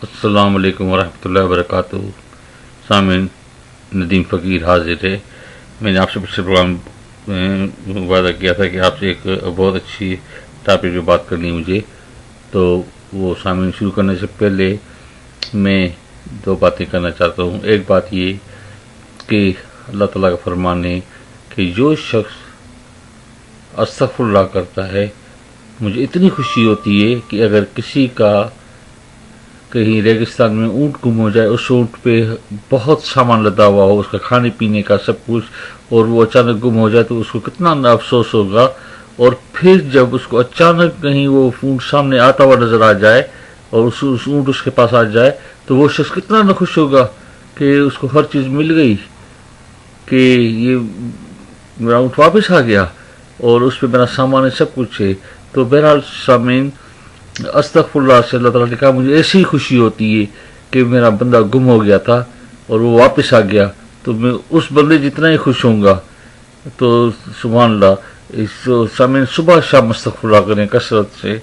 السلام علیکم ورحمۃ اللہ وبرکاتہ. سامعین، ندیم فقیر حاضر ہے. میں نے آپ سے پچھلے پروگرام میں وعدہ کیا تھا کہ آپ سے ایک بہت اچھی ٹاپک پہ بات کرنی مجھے. تو وہ سامعین شروع کرنے سے پہلے میں دو باتیں کرنا چاہتا ہوں. ایک بات یہ کہ اللہ تعالیٰ کا فرمان ہے کہ جو شخص استغفر اللہ کرتا ہے، مجھے اتنی خوشی ہوتی ہے کہ اگر کسی کا کہیں ریگستان میں اونٹ گم ہو جائے، اس اونٹ پہ بہت سامان لدا ہوا ہو، اس کا کھانے پینے کا سب کچھ، اور وہ اچانک گم ہو جائے تو اس کو کتنا افسوس ہوگا. اور پھر جب اس کو اچانک کہیں وہ اونٹ سامنے آتا ہوا نظر آ جائے اور اس اونٹ اس کے پاس آ جائے تو وہ شخص کتنا نہ خوش ہوگا کہ اس کو ہر چیز مل گئی، کہ یہ میرا اونٹ واپس آ گیا اور اس پہ میرا سامان ہے، سب کچھ ہے. تو بہرحال سامعین، استغفر اللہ سے اللہ تعالیٰ نے کہا مجھے ایسی خوشی ہوتی ہے کہ میرا بندہ گم ہو گیا تھا اور وہ واپس آ گیا، تو میں اس بندے جتنا ہی خوش ہوں گا. تو سبحان اللہ. سامعین، صبح شام استغفر اللہ کریں کثرت سے،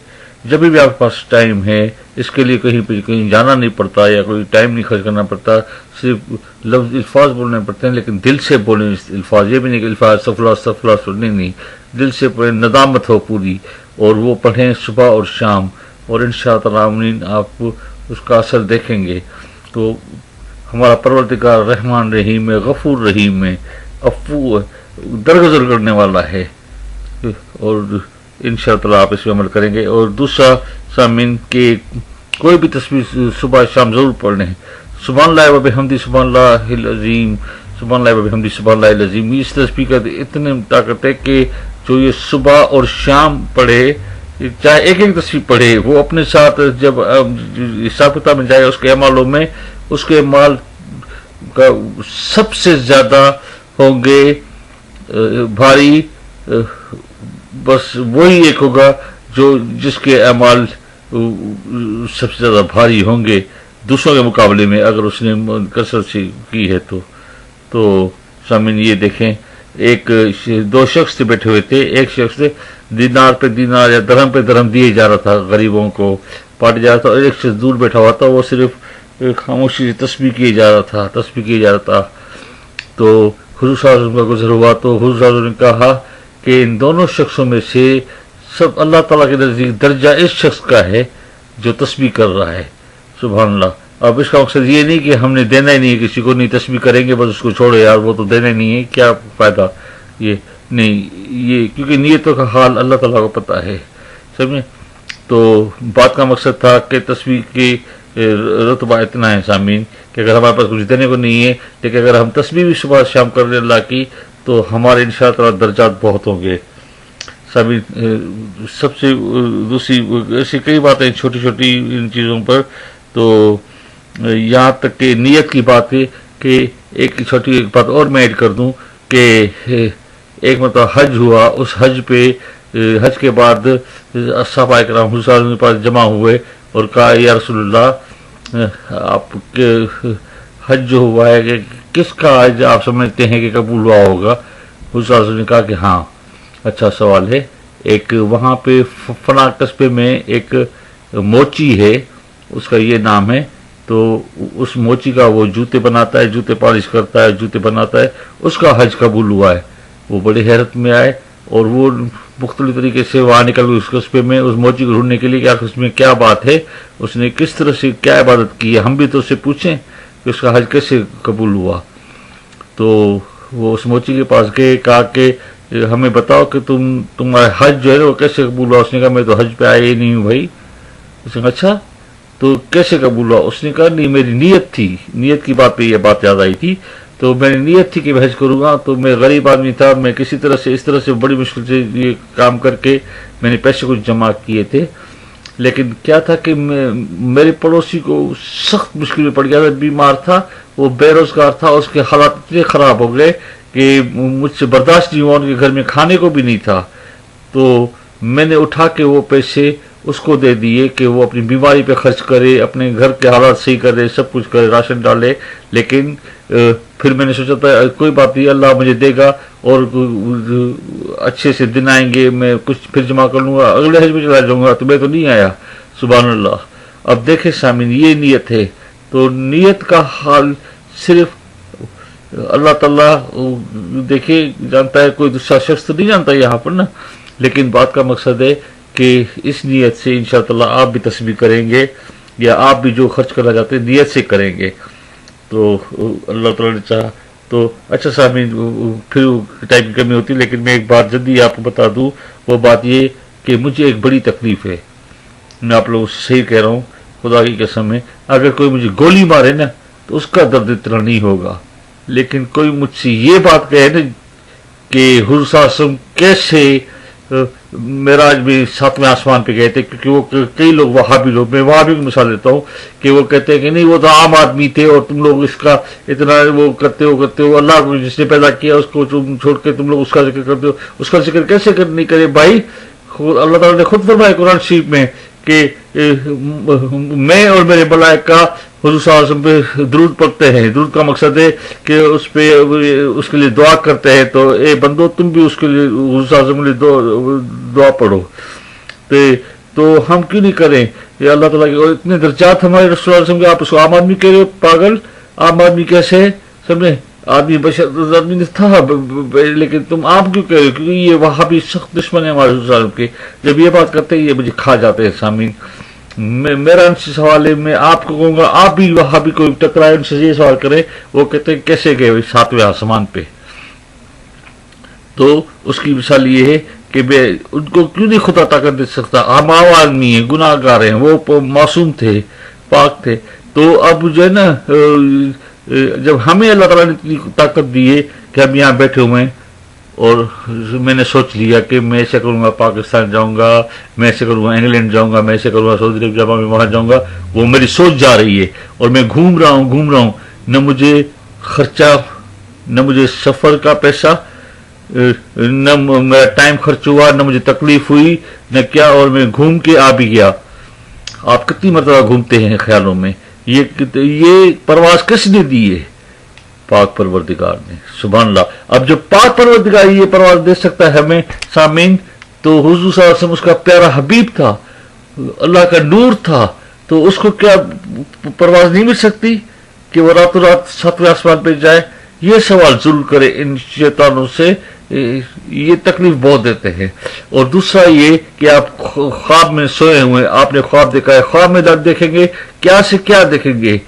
جب بھی آپ کے پاس ٹائم ہے. اس کے لیے کہیں جانا نہیں پڑتا یا کوئی ٹائم نہیں خرچ کرنا پڑتا، صرف الفاظ بولنے پڑتے ہیں، لیکن دل سے بولیں الفاظ. یہ بھی نہیں کہ الفاظ استغفر اللہ سننے، نہیں، دل سے پڑھیں، ندامت ہو پوری، اور وہ پڑھیں صبح اور شام، اور انشاءاللہ آپ اس کا اثر دیکھیں گے. تو ہمارا پروردگار رحمان رحیم ہے، غفور رحیم ہے، عفو درگزر کرنے والا ہے، اور انشاءاللہ آپ اس پہ عمل کریں گے. اور دوسرا سامعین، کہ کوئی بھی تسبیح صبح شام ضرور پڑھ لیں. سبحان اللہ و بحمدہ سبحان اللہ العظیم، سبحان اللہ و بحمدہ سبحان اللہ العظیم. اس تسبیح کا اتنے طاقت ہے کہ جو یہ صبح اور شام پڑھے، چاہے ایک ایک تسبیح پڑھے، وہ اپنے ساتھ جب حساب کتاب میں جائے اس کے اعمالوں میں، اس کے اعمال کا سب سے زیادہ ہوں گے بھاری. بس وہی ایک ہوگا جس کے اعمال سب سے زیادہ بھاری ہوں گے دوسروں کے مقابلے میں، اگر اس نے کثرت سے کی ہے. تو سامعین یہ دیکھیں، دو شخص تھے بیٹھے ہوئے تھے. ایک شخص دینار پہ دینار یا درہم پہ درہم دیے جا رہا تھا، غریبوں کو بانٹا جا رہا تھا، اور ایک شخص دور بیٹھا ہوا تھا، وہ صرف خاموشی سے تسبیح کیے جا رہا تھا. تو حضور صلی اللہ علیہ وسلم کا گزر ہوا تو حضور صلی اللہ علیہ وسلم نے کہا کہ ان دونوں شخصوں میں سے سب اللہ تعالیٰ کے نزدیک درجہ اس شخص کا ہے جو تسبیح کر رہا ہے. سبحان اللہ. اب اس کا مقصد یہ نہیں کہ ہم نے دینا ہی نہیں ہے کسی کو، نہیں تسبیح کریں گے بس اس کو چھوڑو یار، وہ تو دینا ہی نہیں ہے، کیا فائدہ. یہ نہیں، یہ کیونکہ نیتوں کا حال اللہ تعالیٰ کو پتہ ہے، سمجھے. تو بات کا مقصد تھا کہ تسبیح کی رتبہ اتنا ہے سامعین کہ اگر ہمارے پاس کچھ دینے کو نہیں ہے، لیکن اگر ہم تسبیح بھی صبح شام کر لیں اللہ کی، تو ہمارے انشاءاللہ درجات بہت ہوں گے. سامعین، سب سے دوسری ایسی کئی باتیں چھوٹی چھوٹی ان چیزوں پر. تو یہاں تک کہ نیت کی بات ہے کہ ایک چھوٹی بات اور میں ایڈ کر دوں کہ ایک مرتبہ حج ہوا. اس حج کے بعد صحابہ کرام حضور صلی اللہ علیہ وسلم کے پاس جمع ہوئے اور کہا یا رسول اللہ، آپ کے حج جو ہوا ہے کہ کس کا حج آپ سمجھتے ہیں کہ قبول ہوا ہوگا؟ حضور صلی اللہ علیہ وسلم نے کہا کہ ہاں، اچھا سوال ہے. ایک وہاں پہ فلاں قصبے میں ایک موچی ہے، اس کا یہ نام ہے. تو اس موچی کا وہ جوتے بناتا ہے، جوتے پالش کرتا ہے، جوتے بناتا ہے، اس کا حج قبول ہوا ہے. وہ بڑے حیرت میں آئے اور وہ مختلف طریقے سے وہاں نکل گئے اس قصبے میں اس موچی کو ڈھونڈنے کے لیے کہ اس میں کیا بات ہے، اس نے کس طرح سے کیا عبادت کی ہے، ہم بھی تو اسے پوچھیں کہ اس کا حج کیسے قبول ہوا. تو وہ اس موچی کے پاس گئے، کہا کہ ہمیں بتاؤ کہ تمہارا حج جو ہے وہ کیسے قبول ہوا. اس نے کہا میں تو حج پہ آیا ہی نہیں ہوں بھائی. اس نے کہا اچھا تو کیسے قبول ہوا؟ اس نے کہا نہیں، میری نیت تھی، نیت کی بات پہ یہ بات یاد آئی تھی. تو میں نے نیت تھی کہ میں حج کروں گا. تو میں غریب آدمی تھا، میں کسی طرح سے اس طرح سے بڑی مشکل سے یہ کام کر کے میں نے پیسے کچھ جمع کیے تھے. لیکن کیا تھا کہ میرے پڑوسی کو سخت مشکل میں پڑ گیا تھا، بیمار تھا، وہ بے روزگار تھا، اس کے حالات اتنے خراب ہو گئے کہ مجھ سے برداشت نہیں ہوا، ان کے گھر میں کھانے کو بھی نہیں تھا. تو میں نے اٹھا کے وہ پیسے اس کو دے دیے کہ وہ اپنی بیماری پہ خرچ کرے، اپنے گھر کے حالات صحیح کرے، سب کچھ کرے، راشن ڈالے. لیکن پھر میں نے سوچا تھا کوئی بات نہیں، اللہ مجھے دے گا اور اچھے سے دن آئیں گے، میں کچھ پھر جمع کر لوں گا، اگلے حج میں چلا جاؤں گا. تو میں تو نہیں آیا. سبحان اللہ. अब देखें सामीन, ये नीयत है, तो नीयत का हाल सिर्फ अल्लाह ताला देखिए जानता है, कोई दूसरा शख्स तो नहीं जानता यहाँ पर ना। लेकिन बात का मकसद है कि इस नीयत से इंशाअल्लाह आप भी तस्बीह करेंगे, या आप भी जो खर्च करना चाहते हैं नीयत से करेंगे, तो अल्लाह ताला ने चाहा तो अच्छा। सामीन, फिर टाइम की कमी होती है, लेकिन मैं एक बात जल्दी आपको बता दूं, वो बात ये कि मुझे एक बड़ी तकलीफ है, मैं आप लोगों से सही कह रहा हूँ, खुदा की कसम है। अगर कोई मुझे गोली मारे ना तो उसका दर्द इतना नहीं होगा, लेकिन कोई मुझसे ये बात कहे ना कि हुज़ूर सल्लल्लाहु अलैहि वसल्लम कैसे मेराज में 7वें आसमान पे गए थे, क्योंकि वो कई लोग वहाबी लोग, मैं वहाबी की मिसाल देता हूँ, कि वो कहते हैं कि नहीं वो तो आम आदमी थे और तुम लोग इसका इतना वो करते हो, अल्लाह को जिसने पैदा किया उसको तुम छोड़ के तुम लोग उसका जिक्र करते हो। उसका जिक्र कैसे नहीं करे भाई, अल्लाह ताला ने खुद फरमाया कुरान शरीफ में कि मैं और मेरे मलाइका हुज़ूर सल्लल्लाहु अलैहि वसल्लम पे दुरूद पढ़ते हैं। दुरूद का मकसद है कि उस पे उसके लिए दुआ करते हैं, तो ए बंदो तुम भी उसके लिए हुज़ूर सल्लल्लाहु अलैहि वसल्लम के लिए दुआ पढ़ो। तो हम क्यों नहीं करें ये अल्लाह ताला के इतने दर्जात हमारे रसूल सल्लल्लाहु अलैहि वसल्लम के, आप उसको आम आदमी कह रहे हो, पागल आम आदमी कैसे समझे, आदमी बशर आदमी था, लेकिन तुम आप क्यों कह रहे हो, क्योंकि ये वहाबी सख्त दुश्मन है हमारे रसूल सल्लल्लाहु अलैहि वसल्लम के। जब ये बात करते हैं ये मुझे खा जाते हैं सामीन। मेरा उनसे सवाल है, मैं आपको कहूंगा आप भी वहाबी को टकराए, उनसे ये सवाल करें, वो कहते हैं कैसे गए 7वें आसमान पे, तो उसकी मिसाल ये है कि मैं उनको क्यों नहीं खुदा ताकत दे सकता, हम आम आदमी है, गुनाहगार हैं, वो मासूम थे, पाक थे। तो अब जो है ना, जब हमें अल्लाह ताला ने इतनी ताकत दी है कि हम यहाँ बैठे हुए हैं, और मैंने सोच लिया कि मैं ऐसे करूँगा पाकिस्तान जाऊँगा, मैं ऐसे करूँगा इंग्लैंड जाऊँगा, मैं ऐसे करूँगा सऊदी अरब जाऊँगा, मैं वहाँ जाऊँगा, वो मेरी सोच जा रही है, और मैं घूम रहा हूँ, न मुझे खर्चा, न मुझे सफ़र का पैसा, न मेरा टाइम खर्च हुआ, न मुझे तकलीफ हुई, न क्या, और मैं घूम के आ भी गया। आप कितनी मरतबा घूमते हैं ख्यालों में, ये परवाज किसने दी है, पाक परवरदिगार ने, सुभान अल्लाह। अब जो पाक परवरदिगार ये परवाज दे सकता है हमें सामीन, तो हुज़ूर सल्लल्लाहु अलैहि वसल्लम उसका प्यारा हबीब था, अल्लाह का नूर था, तो उसको क्या परवाज नहीं मिल सकती कि वो रातों रात 7वें आसमान पे जाए। ये सवाल जरूर करे इन शैतानों से, ये तकलीफ बहुत देते हैं। और दूसरा ये कि आप ख्वाब में सोए हुए, आपने ख्वाब देखा है, ख्वाब में देखेंगे क्या से क्या देखेंगे,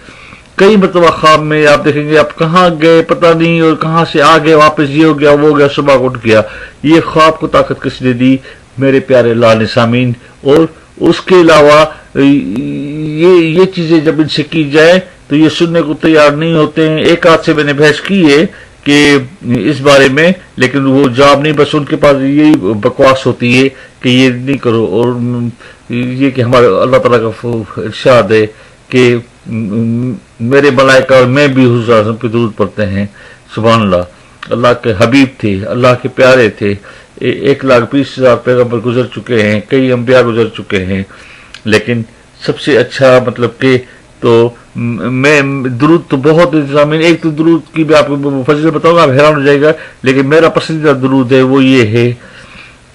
कई मतलब ख्वाब में आप देखेंगे आप कहाँ गए पता नहीं, और कहाँ से आ गए वापस, ये हो गया वो हो गया, सुबह उठ गया। ये ख्वाब को ताकत किसने दी, मेरे प्यारे अल्लाह ने सामीन। और उसके अलावा ये चीजें जब इनसे की जाए तो ये सुनने को तैयार नहीं होते हैं। एक हाथ से मैंने बहस की है कि इस बारे में, लेकिन वो जवाब नहीं, बस उनके पास यही बकवास होती है कि ये नहीं करो। और ये कि हमारे अल्लाह ताला का इरशाद है कि मेरे मलाइका और मैं भी हुज़ूर आज़म पे दुरूद पढ़ते हैं। सुभान अल्लाह, अल्लाह के हबीब थे, अल्लाह के प्यारे थे। 1,20,000 पैगंबर गुजर चुके हैं, कई अंबिया गुजर चुके हैं, लेकिन सबसे अच्छा मतलब कि तो मैं दुरूद तो बहुत इंतजाम, एक तो दुरूद की भी आपको फजीलत बताऊंगा, आप हैरान हो जाएगा, लेकिन मेरा पसंदीदा दुरूद है वो ये है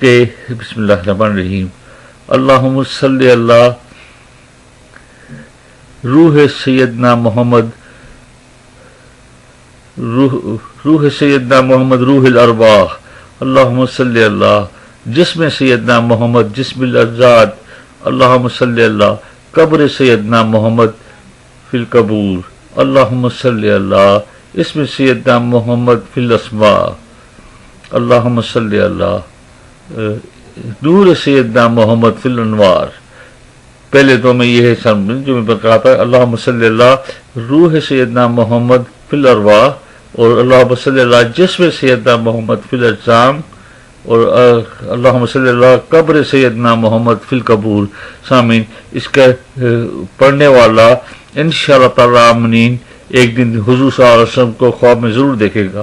कि बिस्मिल्लाहिर्रहमानिर्रहीम, अल्लाहुम्मा सल्ली अला रूह सैयदना मोहम्मद, रूह सैयदना मोहम्मद रूहिल अरवाह, अल्लाहुम्मा सल्ली अला जिस्म सैयदना मोहम्मद जिस्मिल अज़ाद, अल्लाहुम्मा सल्ली अला कब्र सैयदना मोहम्मद फिल कबूर, अल्लाहुम्मा सल्ली अला इसम सैयदना मोहम्मद फिल अस्मा, अल्लाहुम्मा सल्ली अला नूर सैयदना मोहम्मद फिल अनवार। पहले तो मैं ये समझ जो मैं कहा था, अल्लाहुम्मा सल्ली अला रूह सैयदना मोहम्मद फिल अरवाह, और अल्लाहुम्मा सल्ली अला जिस्म सैयदना मोहम्मद फिल अज्जाम, और अल्लाहुम्मा सल्ली अला कब्र सैयदना मोहम्मद फिल कबूर। सामीन, इसका पढ़ने वाला इंशाअल्लाह ताला आमीन एक दिन हुजूर सल्लल्लाहु अलैहि वसल्लम को ख्वाब में जरूर देखेगा।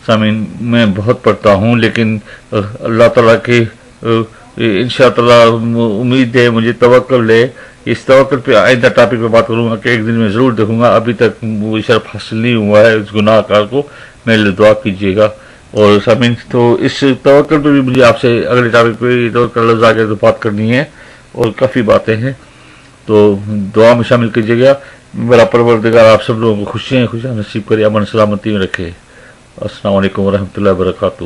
सामीन, मैं बहुत पढ़ता हूँ, लेकिन अल्लाह ताला की इंशाअल्लाह ताला उम्मीद है, मुझे तवक्कुल है, इस तवक्कुल पे आइंदा टॉपिक पे बात करूंगा कि एक दिन मैं जरूर देखूंगा। अभी तक वो शर्फ हासिल नहीं हुआ है इस गुनाहगार को, मेरे लिए दुआ कीजिएगा। और सामीन, तो इस तवक्कुल पे भी मुझे आपसे अगले टॉपिक पे तवक्कुल आगे तो बात करनी है, और काफ़ी बातें हैं। تو دعا میں شامل کیجیے گا۔ میرا پروردگار آپ سب لوگوں کو خوشیاں نصیب کرے، امن سلامتی میں رکھے۔ السلام علیکم ورحمۃ اللہ وبرکاتہ۔